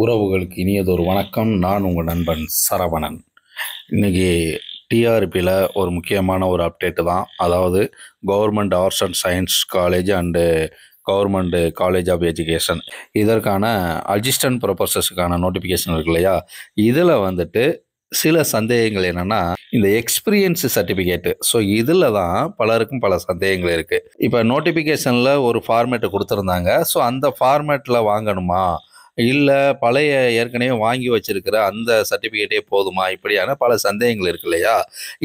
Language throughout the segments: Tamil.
உறவுகளுக்கு இனியதொரு வணக்கம். நான் உங்கள் நண்பன் சரவணன். இன்னைக்கு டிஆர்பியில் ஒரு முக்கியமான ஒரு அப்டேட்டு தான். அதாவது government arts and science college and government college of education இதற்கான அசிஸ்டன்ட் ப்ரொஃபஸர்ஸுக்கான நோட்டிஃபிகேஷன் இருக்கு இல்லையா? இதில் வந்துட்டு சில சந்தேகங்கள் என்னென்னா, இந்த எக்ஸ்பீரியன்ஸ் சர்டிஃபிகேட்டு. ஸோ இதில் தான் பலருக்கும் பல சந்தேகங்கள் இருக்குது. இப்போ நோட்டிஃபிகேஷனில் ஒரு ஃபார்மேட்டு கொடுத்துருந்தாங்க. ஸோ அந்த ஃபார்மேட்டில் வாங்கணுமா, இல்லை பழைய ஏற்கனவே வாங்கி வச்சிருக்கிற அந்த சர்டிஃபிகேட்டே போதுமா, இப்படியான பல சந்தேகங்கள் இருக்கு இல்லையா?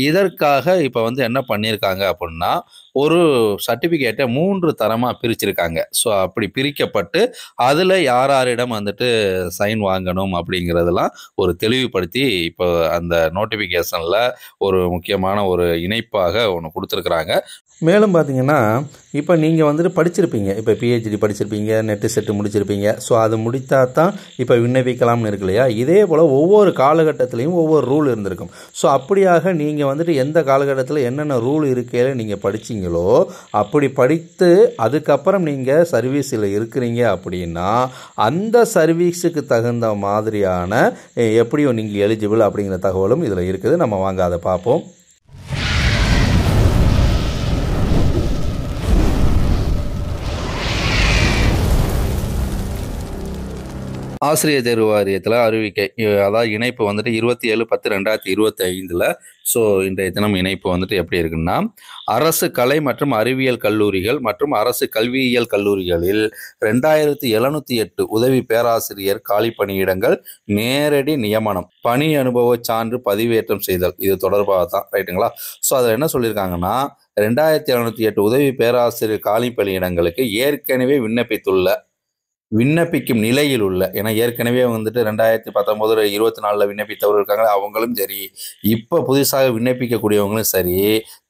இதற்காக இப்போ வந்து என்ன பண்ணியிருக்காங்க அப்படின்னா, ஒரு சர்டிஃபிகேட்டை 3 தரமாக பிரிச்சிருக்காங்க. ஸோ அப்படி பிரிக்கப்பட்டு அதில் யார் யாரிடம் வந்துட்டு சைன் வாங்கணும் அப்படிங்கிறதெல்லாம் ஒரு தெளிவுபடுத்தி இப்போ அந்த நோட்டிஃபிகேஷனில் ஒரு முக்கியமான ஒரு இணைப்பாக ஒன்று கொடுத்துருக்குறாங்க. மேலும் பார்த்தீங்கன்னா, இப்போ நீங்கள் வந்துட்டு படிச்சிருப்பீங்க. இப்போ பிஹெச்டி படிச்சிருப்பீங்க, நெட்டு செட்டு முடிச்சிருப்பீங்க. ஸோ அது முடித்தா தான் இப்போ விண்ணப்பிக்கலாம்னு இருக்கு இல்லையா? இதே போல் ஒவ்வொரு காலகட்டத்திலையும் ஒவ்வொரு ரூல் இருந்திருக்கும். ஸோ அப்படியாக நீங்கள் வந்துட்டு எந்த காலகட்டத்தில் என்னென்ன ரூல் இருக்கையில் நீங்கள் படிச்சிங்களோ, அப்படி படித்து அதுக்கப்புறம் நீங்கள் சர்வீஸில் இருக்கிறீங்க அப்படின்னா, அந்த சர்வீஸுக்கு தகுந்த மாதிரியான எப்படியும் நீங்கள் எலிஜிபிள் அப்படிங்கிற தகவலும் இதில் இருக்குது. நம்ம வாங்க அதை பார்ப்போம். ஆசிரியர் தேர்வு வாரியத்தில் அறிவிக்கை, அதாவது இணைப்பு வந்துட்டு 27/10/2025. ஸோ இன்றைய தினம் இணைப்பு வந்துட்டு எப்படி இருக்குன்னா, அரசு கலை மற்றும் அறிவியல் கல்லூரிகள் மற்றும் அரசு கல்வியியல் கல்லூரிகளில் 2708 உதவி பேராசிரியர் காலி பணியிடங்கள் நேரடி நியமனம், பணி அனுபவ சான்று பதிவேற்றம் செய்தல், இது தொடர்பாக தான். ரைட்டுங்களா? ஸோ அதில் என்ன சொல்லியிருக்காங்கன்னா, 2708 உதவி பேராசிரியர் காலி பணியிடங்களுக்கு ஏற்கனவே விண்ணப்பிக்கும் நிலையில் உள்ள, ஏன்னா ஏற்கனவே வந்துட்டு 2019 24 விண்ணப்பித்தவர்கள் இருக்காங்க, அவங்களும் சரி, இப்போ புதுசாக விண்ணப்பிக்கக்கூடியவங்களும் சரி,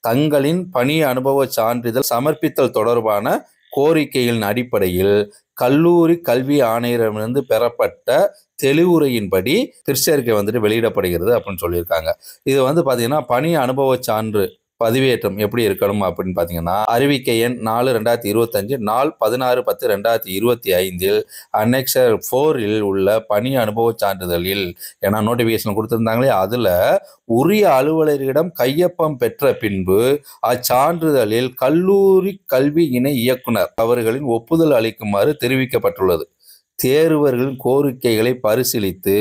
தங்களின் பணி அனுபவ சான்றிதழ் சமர்ப்பித்தல் தொடர்பான கோரிக்கைகளின் அடிப்படையில் கல்லூரி கல்வி ஆணையரிடமிருந்து பெறப்பட்ட தெளிவுரையின்படி பிற்சேர்க்கை வந்துட்டு வெளியிடப்படுகிறது அப்படின்னு சொல்லியிருக்காங்க. இது வந்து பார்த்தீங்கன்னா, பணி அனுபவ சான்று பதிவேற்றம் எப்படி இருக்கணும் அப்படின்னு பார்த்தீங்கன்னா, அறிவிக்கை எண் 4/2025 நாள் 16/10/2025 அனெக்சர் 4 உள்ள பணி அனுபவ சான்றிதழில், ஏன்னா நோட்டிஃபிகேஷன் கொடுத்துருந்தாங்களே, அதில் உரிய அலுவலரிடம் கையொப்பம் பெற்ற பின்பு அச்சான்றிதழில் கல்லூரி கல்வி இணை இயக்குனர் அவர்களின் ஒப்புதல் அளிக்குமாறு தெரிவிக்கப்பட்டுள்ளது. தேர்வர்களின் கோரிக்கைகளை பரிசீலித்து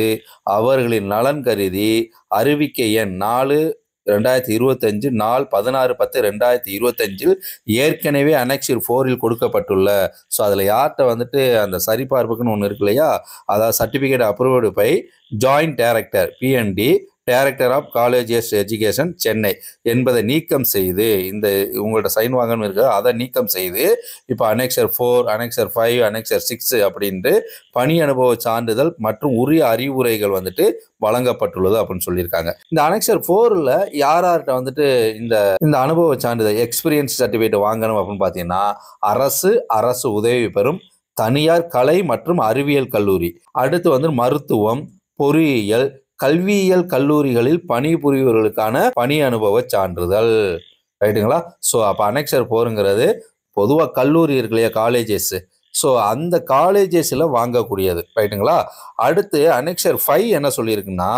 அவர்களின் நலன் கருதி அறிவிக்கை எண் 4/2025 நாள் 16/10/2025 ஏற்கனவே அனெக்சர் 4 கொடுக்கப்பட்டுள்ள, ஸோ அதில் யார்கிட்ட வந்துட்டு அந்த சரிபார்ப்புக்குன்னு ஒன்று இருக்கு இல்லையா, அதாவது certificate approved by joint director PND director of colleges education Chennai என்பதை நீக்கம் செய்து, இந்த உங்கள்கிட்ட சைன் வாங்கன்னு இருக்குது, அதை நீக்கம் செய்து இப்போ அனெக்சர் 4, அனெக்சர் 5, அனெக்சர் 6 அப்படின்ட்டு பணி அனுபவ சான்றிதழ் மற்றும் உரிய அறிவுரைகள் வந்துட்டு வழங்கப்பட்டுள்ளது அப்படின்னு சொல்லியிருக்காங்க. இந்த அனெக்சர் 4ல் யார்கிட்ட வந்துட்டு இந்த அனுபவ சான்றிதழ் எக்ஸ்பீரியன்ஸ் சர்டிஃபிகேட் வாங்கணும் அப்படின்னு பார்த்தீங்கன்னா, அரசு உதவி பெறும் தனியார் கலை மற்றும் அறிவியல் கல்லூரி, அடுத்து வந்து மருத்துவம், பொறியியல், கல்வியியல் கல்லூரிகளில் பணிபுரிபவர்களுக்கான பணி அனுபவ சான்றிதழ். ரைட்டுங்களா? ஸோ அப்போ அனெக்சர் 4ங்கிறது பொதுவாக கல்லூரி இருக்கு இல்லையா, காலேஜஸ், ஸோ அந்த காலேஜஸில் வாங்கக்கூடியது. ரைட்டுங்களா? அடுத்து அனெக்சர் 5 என்ன சொல்லியிருக்குன்னா,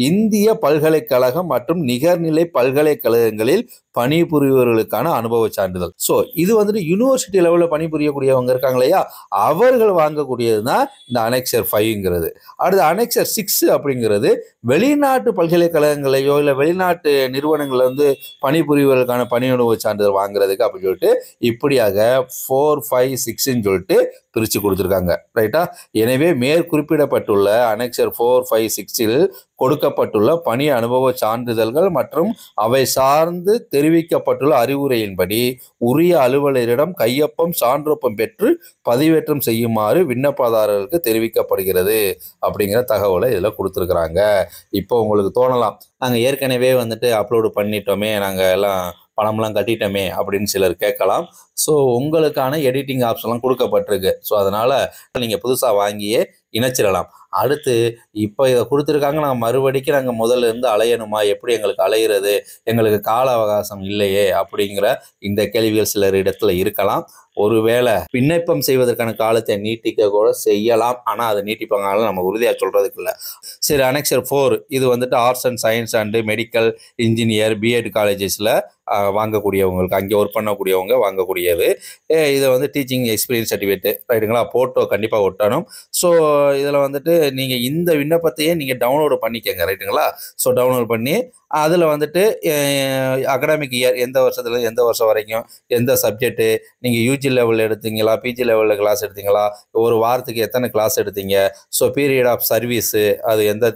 இந்திய பல்கலைக்கழகம் மற்றும் நிகர்நிலை பல்கலைக்கழகங்களில் பணிபுரிபவர்களுக்கான அனுபவ சான்றிதழ். ஸோ இது வந்துட்டு யூனிவர்சிட்டி லெவலில் பணிபுரியக்கூடியவங்க இருக்காங்க இல்லையா, அவர்கள் வாங்கக்கூடியது தான் இந்த அனெக்சர் 5ங்கிறது. அடுத்து அனெக்சர் 6 அப்படிங்கிறது வெளிநாட்டு பல்கலைக்கழகங்களையோ இல்லை வெளிநாட்டு நிறுவனங்களில் வந்து பணிபுரிவர்களுக்கான பணி அனுபவ சான்றிதழ் வாங்குறதுக்கு அப்படின்னு சொல்லிட்டு இப்படியாக 4, 5, 6ன்னு சொல்லிட்டு பிரித்து கொடுத்துருக்காங்க. ரைட்டா? எனவே மேற்குறிப்பிடப்பட்டுள்ள அனெக்சர் 4, 5, 6ல் கொடுக்கப்பட்டுள்ள பணி அனுபவ சான்றிதழ்கள் மற்றும் அவை சார்ந்து தெரிவிக்கப்பட்டுள்ள அறிவுரையின்படி உரிய அலுவலரிடம் கையொப்பம் சான்றொப்பம் பெற்று பதிவேற்றம் செய்யுமாறு விண்ணப்பதாரர்களுக்கு தெரிவிக்கப்படுகிறது அப்படிங்கிற தகவலை இதில் கொடுத்துருக்குறாங்க. இப்போ உங்களுக்கு தோணலாம், நாங்கள் ஏற்கனவே வந்துட்டு அப்லோடு பண்ணிட்டோமே, நாங்கள் எல்லாம் பணம்லாம் கட்டிட்டோமே அப்படின்னு சிலர் கேட்கலாம். ஸோ உங்களுக்கான எடிட்டிங் ஆப்ஷன்லாம் கொடுக்கப்பட்டிருக்கு. ஸோ அதனால் நீங்கள் புதுசாக வாங்கியே இணைச்சிடலாம். அடுத்து இப்போ இதை கொடுத்துருக்காங்க, நாங்கள் மறுபடிக்கு நாங்கள் முதல்ல இருந்து அலையணுமா, எப்படி எங்களுக்கு அலையிறது, எங்களுக்கு கால அவகாசம் இல்லையே அப்படிங்கிற இந்த கேள்விகள் சிலர் இடத்துல இருக்கலாம். ஒருவேளை விண்ணப்பம் செய்வதற்கான காலத்தை நீட்டிக்க கூட செய்யலாம். ஆனால் அதை நீட்டிப்பாங்க நம்ம உறுதியாக சொல்கிறதுக்கு இல்லை. சரி, அனெக்சர் 4 இது வந்துட்டு arts and science and medical engineer BEd காலேஜஸில் வாங்கக்கூடியவங்களுக்கு, அங்கே ஒர்க் பண்ணக்கூடியவங்க வாங்கக்கூடியது. இதை வந்து டீச்சிங் எக்ஸ்பீரியன்ஸ் சர்டிஃபிகேட்டு ரைட்டுங்களா, ஃபோட்டோ கண்டிப்பாக ஒட்டணும். ஸோ இதில் வந்துட்டு நீங்கள் இந்த விண்ணப்பத்தையே நீங்கள் டவுன்லோடு பண்ணிக்கங்க ரைட்டுங்களா. ஸோ டவுன்லோட் பண்ணி அதில் வந்துட்டு அகடாமிக் இயர் எந்த வருஷத்துல எந்த வருஷம் வரைக்கும் எந்த சப்ஜெக்ட்டு, நீங்கள் யூஜி லெவலில் எடுத்தீங்களா, பிஜி லெவலில் கிளாஸ் எடுத்தீங்களா, ஒரு வாரத்துக்கு எத்தனை கிளாஸ் எடுத்தீங்க, ஸோ பீரியட் ஆஃப் சர்வீஸு அது எந்த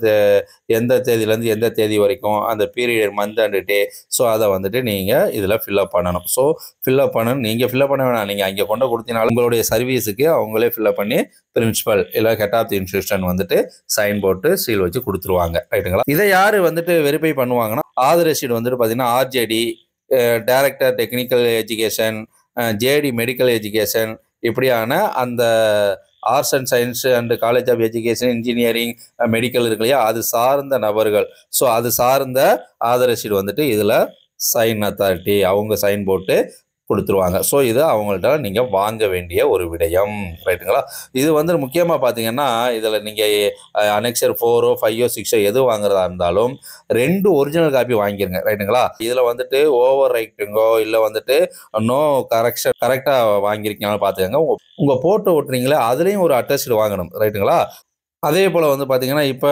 தேதியிலேருந்து எந்த தேதி வரைக்கும், அந்த period month and day, so அதை வந்துட்டு நீங்கள் இதில் ஃபில்அப் பண்ணணும். ஸோ ஃபில்அப் பண்ணணும். நீங்கள் ஃபில்அப் பண்ண வேணாம், நீங்கள் அங்கே கொண்டு கொடுத்தீங்கனாலும் உங்களுடைய சர்வீஸுக்கு அவங்களே ஃபில்அப் பண்ணி பிரின்சிபல் இல்லை ஹெட் ஆஃப் தி இன்ஸ்டியூஷன் வந்துட்டு சைன் போட்டு சீல் வச்சு கொடுத்துருவாங்க ரைட்டுங்களா. இதை யார் வந்துட்டு வெரிஃபை பண்ணுவாங்கன்னா, ஆதார் ரசீடு வந்துட்டு பார்த்தீங்கன்னா RJD, director technical education, JD medical education, இப்படியான அந்த arts and science and college of education engineering medical இருக்கு இல்லையா, அது சார்ந்த நபர்கள். ஸோ அது சார்ந்த ஆதார் ரசீடு வந்துட்டு இதில் சைன் அத்தாரிட்டி அவங்க சைன் போட்டு கொடுத்துருவாங்க. ஸோ இது அவங்கள்ட்ட நீங்கள் வாங்க வேண்டிய ஒரு விடயம் ரைட்டுங்களா. இது வந்து முக்கியமாக பார்த்தீங்கன்னா இதில் நீங்கள் அனெக்சர் 4 5 6 எது வாங்குறதா இருந்தாலும் 2 ஒரிஜினல் காப்பி வாங்கிருங்க ரைட்டுங்களா. இதில் வந்துட்டு ஓவர் ரைட்டிங்கோ இல்லை வந்துட்டு நோ கரெக்ஷன் கரெக்டாக வாங்கியிருக்கீங்கன்னு பார்த்துக்கங்க. உங்கள் ஃபோட்டோ ஓட்டுறீங்களே அதுலேயும் ஒரு அட்டஸ்டு வாங்கணும் ரைட்டுங்களா. அதே போல் வந்து பார்த்தீங்கன்னா இப்போ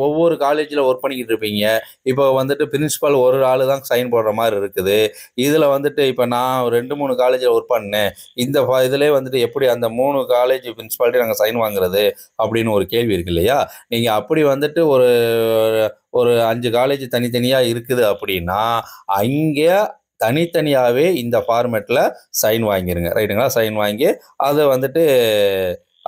ஒவ்வொரு காலேஜில் ஒர்க் பண்ணிக்கிட்டு இருப்பீங்க. இப்போ வந்துட்டு பிரின்சிபல் ஒரு ஆள் தான் சைன் போடுற மாதிரி இருக்குது. இதில் வந்துட்டு இப்போ நான் 2-3 காலேஜில் ஒர்க் பண்ணேன், இந்த இதிலே வந்துட்டு எப்படி அந்த 3 காலேஜ் பிரின்சிபாலிட்டி நாங்கள் சைன் வாங்குறது அப்படின்னு ஒரு கேள்வி இருக்கு இல்லையா. நீங்கள் அப்படி வந்துட்டு ஒரு 5 காலேஜ் தனித்தனியாக இருக்குது அப்படின்னா அங்கே தனித்தனியாகவே இந்த ஃபார்மேட்டில் சைன் வாங்கிடுங்க ரைட்டுங்களா. சைன் வாங்கி அதை வந்துட்டு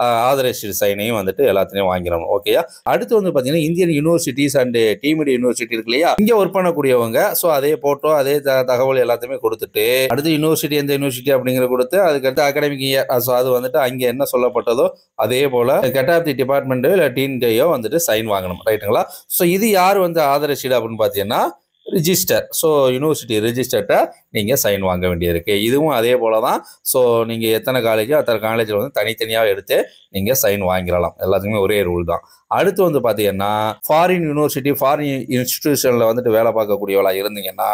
ஆதார் ரசீடு சைனையும் வந்துட்டு எல்லாத்தையும் வாங்கிடணும் ஓகேயா. அடுத்து வந்து பார்த்தீங்கன்னா Indian universities and deemed university இருக்கு இல்லையா, இங்கே ஒர்க் பண்ணக்கூடியவங்க. ஸோ அதே போட்டோ அதே தகவல் எல்லாத்தையுமே கொடுத்துட்டு அடுத்து யூனிவர்சிட்டி எந்த யூனிவர்சிட்டி அப்படிங்கிற கொடுத்து அதுக்கடுத்து அகாடமிக் இயர், ஸோ அது வந்துட்டு அங்கே என்ன சொல்லப்பட்டதோ அதே போல் ஹெட் ஆஃப் தி டிபார்ட்மெண்ட்டோ இல்லை டீன்கையோ வந்துட்டு சைன் வாங்கணும் ரைட்டுங்களா. ஸோ இது யார் வந்து ஆதார் ரசீடு அப்படின்னு பார்த்தீங்கன்னா ரிஜிஸ்டர். ஸோ யூனிவர்சிட்டி ரிஜிஸ்டர்கிட்ட நீங்கள் சைன் வாங்க வேண்டியிருக்கு. இதுவும் அதே போல தான். ஸோ நீங்கள் எத்தனை காலேஜோ அத்தனை காலேஜில் வந்து தனித்தனியாக எடுத்து நீங்கள் சைன் வாங்கிடலாம். எல்லாத்துக்குமே ஒரே ரூல் தான். அடுத்து வந்து பார்த்தீங்கன்னா ஃபாரின் யூனிவர்சிட்டி ஃபாரின் இன்ஸ்டிடியூஷனில் வந்துட்டு வேலை பார்க்கக்கூடியவளாக இருந்தீங்கன்னா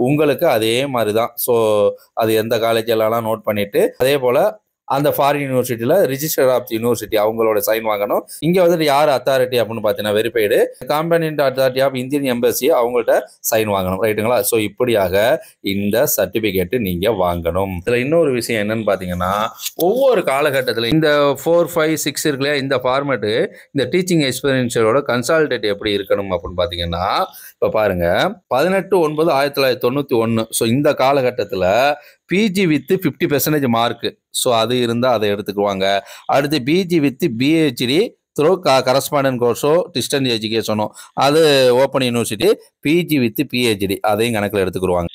உங்களுக்கு அதே மாதிரி தான். ஸோ அது எந்த காலேஜெல்லாம் நோட் பண்ணிவிட்டு அதே போல் அந்த ஃபாரின் யூனிவர்சிட்டியில் ரிஜிஸ்டர் ஆஃப் தி யூனிவர்சிட்டி அவங்களோட சைன் வாங்கணும். இங்கே வந்துட்டு யார் அத்தாரிட்டி அப்படின்னு பார்த்தீங்கன்னா verified competent authority of Indian embassy அவங்கள்ட்ட சைன் வாங்கணும் ரைட்டுங்களா. ஸோ இப்படியாக இந்த சர்டிஃபிகேட்டு நீங்கள் வாங்கணும். இதில் இன்னொரு விஷயம் என்னன்னு பார்த்தீங்கன்னா ஒவ்வொரு காலகட்டத்தில் இந்த 4, 5, 6 இருக்கு இல்லையா, இந்த ஃபார்மேட்டு இந்த டீச்சிங் எக்ஸ்பீரியன்ஸோட கன்சால்டேட் எப்படி இருக்கணும் அப்படின்னு பார்த்தீங்கன்னா இப்போ பாருங்கள் 18/9/1991. ஸோ இந்த காலகட்டத்தில் பிஜி வித் 50% மார்க்கு, ஸோ அது இருந்தால் அதை எடுத்துக்குவாங்க. அடுத்து PG with PhD through correspondent கோர்ஸோ டிஸ்டன்ஸ் எஜுகேஷனோ அது open university, PG with PhD அதையும் கணக்கில் எடுத்துக்கிடுவாங்க.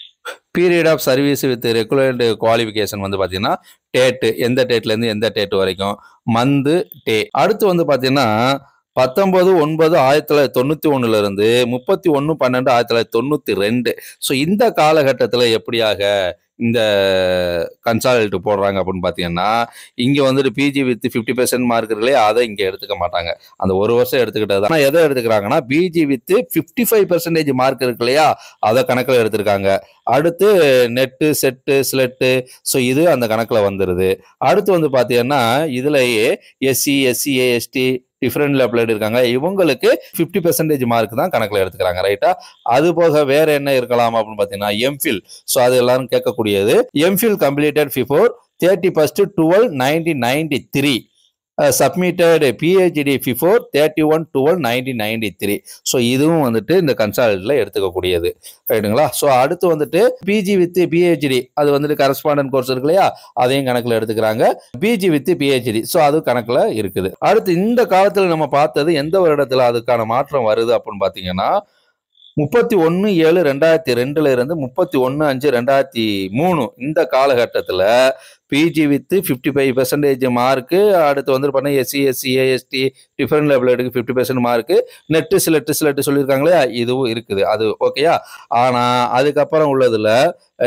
Period of service with regular qualification வந்து பார்த்தீங்கன்னா டேட்டு எந்த டேட்லேருந்து எந்த டேட்டு வரைக்கும், மந்த்து டே. அடுத்து வந்து பார்த்தீங்கன்னா 19/9/1991 31/12/1992. ஸோ இந்த காலகட்டத்தில் எப்படியாக இந்த கன்சால்ட் போடுறாங்க அப்படின்னு பார்த்தீங்கன்னா இங்கே வந்துட்டு பிஜி வித் 50% மார்க் இல்லையா, அதை இங்கே எடுத்துக்க மாட்டாங்க. அந்த ஒரு வருஷம் எடுத்துக்கிட்டது. ஆனால் எதை எடுத்துக்கிறாங்கன்னா பிஜி வித் 55% மார்க் இருக்கு இல்லையா, அதை கணக்கில் எடுத்திருக்காங்க. அடுத்து நெட்டு செட்டு ஸ்லெட்டு, ஸோ இது அந்த கணக்கில் வந்துடுது. அடுத்து வந்து பார்த்தீங்கன்னா இதுலேயே எஸ்சி எஸ்சி எஸ்டி டிஃப்ரெண்ட்ல அப்ளைடு இருக்காங்க, இவங்களுக்கு 50% மார்க் தான் கணக்கில் எடுத்துக்கிறாங்க ரைட்டா. அது போக வேற என்ன இருக்கலாம் அப்படின்னு பார்த்தீங்கன்னா எம்ஃபில். ஸோ அது எல்லாரும் கேட்கக்கூடியது. MPhil completed before 31/12/1993, submitted PhD before 31/12/1993. So இதுவும் வந்துட்டு இந்த கன்சால்ட்டில் எடுத்துக்கக்கூடியது ரைட்டுங்களா. ஸோ அடுத்து வந்துட்டு பிஜி வித் பிஹெச்டி அது வந்துட்டு கரஸ்பாண்டன்ட் கோர்ஸ் இருக்கு இல்லையா, அதையும் கணக்கில் எடுத்துக்கிறாங்க. பிஜி வித் பிஹெச்டி ஸோ அது கணக்கில் இருக்குது. அடுத்து இந்த காலத்தில் நம்ம பார்த்தது எந்த வருடத்தில் அதுக்கான மாற்றம் வருது அப்படின்னு பார்த்தீங்கன்னா 31/7/2002 இருந்து 31/5/2003 இந்த காலகட்டத்தில் பிஜி வித் 55% மார்க்கு, அடுத்து வந்து பார்த்தீங்கன்னா எஸ்சி எஸ்சி ஏஎஸ்டி டிஃபரெண்ட் லெவலுக்கு 50% மார்க்கு, நெட்டு சிலட்டு சொல்லியிருக்காங்களே இதுவும் இருக்குது. அது ஓகேயா. ஆனால் அதுக்கப்புறம் உள்ளதில்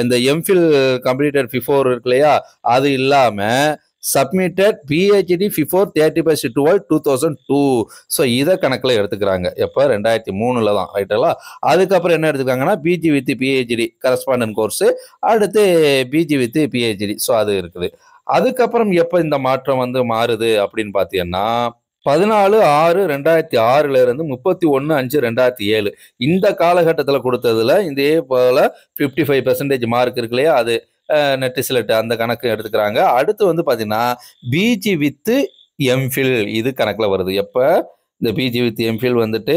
இந்த எம்ஃபில் கம்ப்ளீட்டட் பிஃபோர் இருக்கு இல்லையா, அது இல்லாமல் சப்மிட்டட் பிஹெச்டி பிஃபோர் 31/12/2002. ஸோ இதை கணக்கில் எடுத்துக்கிறாங்க. எப்போ 2003 தான் ரைட்டுங்களா. அதுக்கப்புறம் என்ன எடுத்துக்காங்கன்னா PG with PhD correspondent course, அடுத்து பிஜி வித் பிஹெச்டி. ஸோ அது இருக்குது. அதுக்கப்புறம் எப்போ இந்த மாற்றம் வந்து மாறுது அப்படின்னு பார்த்தீங்கன்னா 14/6/2006 இருந்து 31/5/2007 இந்த காலகட்டத்தில் கொடுத்ததுல இதே போல 55% மார்க் இருக்கு இல்லையா, அது நெட்டு சிலட்டு அந்த கணக்கு எடுத்துக்கிறாங்க. அடுத்து வந்து பார்த்தீங்கன்னா பிஜி வித் எம்ஃபில் இது கணக்கில் வருது. எப்போ இந்த பிஜி வித் எம்ஃபில் வந்துட்டு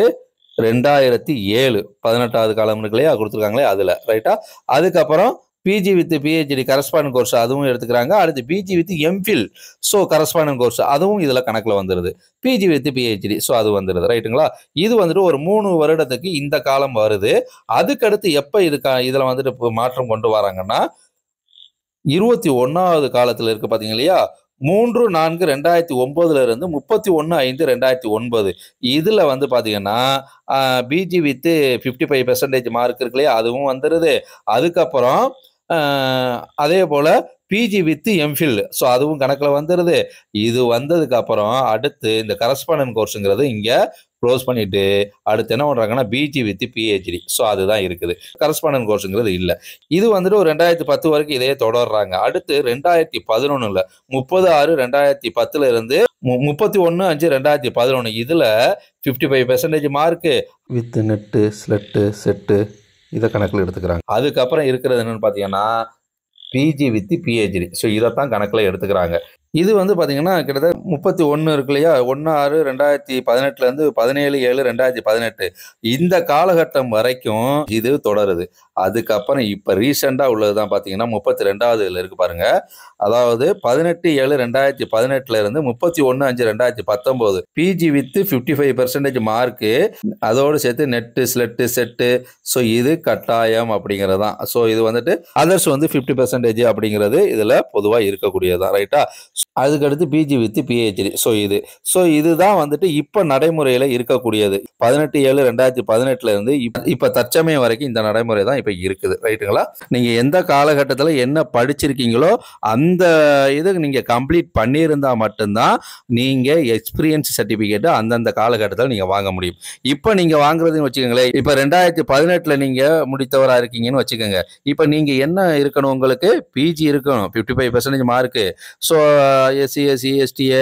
2007 18வது காலம் இருக்கு இல்லையா கொடுத்துருக்காங்களே அதில் ரைட்டா. அதுக்கப்புறம் PG with PhD correspondent course அதுவும் எடுத்துக்கிறாங்க. அடுத்து PG with MPhil so correspondent course அதுவும் இதில் கணக்கில் வந்துடுது. பிஜி வித் பிஹெச்டி ஸோ அது வந்துடுது ரைட்டுங்களா. இது வந்துட்டு ஒரு 3 வருடத்துக்கு இந்த காலம் வருது. அதுக்கடுத்து எப்போ இதில் வந்துட்டு மாற்றம் கொண்டு வராங்கன்னா 21வது காலத்தில் இருக்கு பார்த்தீங்க இல்லையா, 3/4/2009 இருந்து 31/5/2009 இதில் வந்து பார்த்தீங்கன்னா பிஜி வித் 55% மார்க் இருக்கு இல்லையா அதுவும் வந்துடுது. அதுக்கப்புறம் அதே போல் பிஜி வித் எம்ஃபில் ஸோ அதுவும் கணக்கில் வந்துடுது. இது வந்ததுக்கு அப்புறம் அடுத்து இந்த கரஸ்பாண்டன்ட் கோர்ஸுங்கிறது இங்கே க்ளோஸ் பண்ணிட்டு அடுத்து என்ன பண்ணுறாங்கன்னா பிஜி வித் பிஹெச்டி ஸோ அதுதான் இருக்குது. கரஸ்பாண்டன்ட் கோர்ஸுங்கிறது இல்லை. இது வந்துட்டு ஒரு 2010 வரைக்கும் இதே தொடர்றாங்க. அடுத்து 2011 30/6/2010 இருந்து 31/5/2011 இதில் 55% mark with net SLET set இதை கணக்கில் எடுத்துக்கிறாங்க. அதுக்கப்புறம் இருக்கிறது என்னன்னு பார்த்தீங்கன்னா பிஜி வித் பிஹெச்டி ஸோ இதைத்தான் கணக்கில் எடுத்துக்கிறாங்க. இது வந்து பார்த்தீங்கன்னா கிட்டத்தட்ட 31 இருக்கு இல்லையா 1/6/2018 17/7/2018 இந்த காலகட்டம் வரைக்கும் இது தொடருது. அதுக்கப்புறம் இப்போ ரீசெண்டாக உள்ளது தான் பார்த்தீங்கன்னா 32வது இருக்கு பாருங்க. அதாவது 18/7/2018 இருந்து 31/5/2019 பிஜி வித் 55% மார்க்கு அதோடு சேர்த்து நெட்டு ஸ்லெட்டு செட்டு ஸோ இது கட்டாயம் அப்படிங்கிறது தான். ஸோ இது வந்துட்டு அதர்ஸ் வந்து 50% அப்படிங்கிறது இதில் பொதுவாக இருக்கக்கூடியது தான் ரைட்டா. அதுக்கடுத்து பிஜி வித் பிஹெச்டி ஸோ இதுதான் வந்துட்டு இப்போ நடைமுறையில் இருக்கக்கூடியது. 18/7/2018 இருந்து இப்போ தற்சமயம் வரைக்கும் இந்த நடைமுறை தான் இப்போ இருக்குது ரைட்டுங்களா. நீங்கள் எந்த காலகட்டத்தில் என்ன படிச்சிருக்கீங்களோ அந்த இது நீங்கள் கம்ப்ளீட் பண்ணியிருந்தால் மட்டும்தான் நீங்கள் எக்ஸ்பீரியன்ஸ் சர்டிஃபிகேட்டு அந்தந்த காலகட்டத்தில் நீங்கள் வாங்க முடியும். இப்போ நீங்கள் வாங்குறதுன்னு வச்சுக்கோங்களேன், இப்போ 2018 நீங்கள் முடித்தவராக இருக்கீங்கன்னு வச்சுக்கோங்க. இப்போ நீங்கள் என்ன இருக்கணும், உங்களுக்கு பிஜி இருக்கணும் 55% mark. So SC SC STA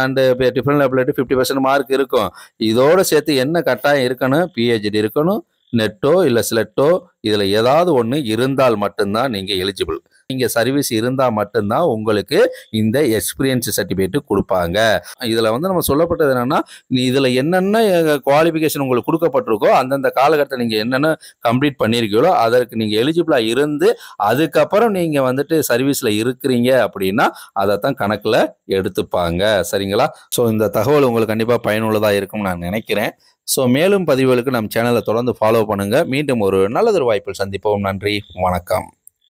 and different லெவலில் 50% மார்க் இருக்கும். இதோடு சேர்த்து என்ன கட்டாயம் இருக்கணும், பிஹெச்டி இருக்கணும், நெட்டோ இல்லை ஸ்லெட்டோ இதில் ஏதாவது ஒன்று இருந்தால் மட்டும்தான் நீங்கள் எலிஜிபிள். நீங்கள் சர்வீஸ் இருந்தால் மட்டும்தான் உங்களுக்கு இந்த எக்ஸ்பீரியன்ஸ் சர்டிஃபிகேட்டு கொடுப்பாங்க. இதில் வந்து நம்ம சொல்லப்பட்டது என்னென்னா இதில் என்னென்ன குவாலிஃபிகேஷன் உங்களுக்கு கொடுக்கப்பட்டிருக்கோ அந்தந்த காலகட்டத்தில் நீங்கள் என்னென்ன கம்ப்ளீட் பண்ணியிருக்கீங்களோ அதற்கு நீங்கள் எலிஜிபிளாக இருந்து அதுக்கப்புறம் நீங்கள் வந்துட்டு சர்வீஸில் இருக்கிறீங்க அப்படின்னா அதைத்தான் கணக்கில் எடுத்துப்பாங்க சரிங்களா. ஸோ இந்த தகவல் உங்களுக்கு கண்டிப்பாக பயனுள்ளதாக இருக்கும்னு நான் நினைக்கிறேன். ஸோ மேலும் பதிவுகளுக்கு நம்ம சேனலை தொடர்ந்து ஃபாலோ பண்ணுங்கள். மீண்டும் ஒரு நல்லதொரு வாய்ப்பில் சந்திப்போம். நன்றி, வணக்கம்.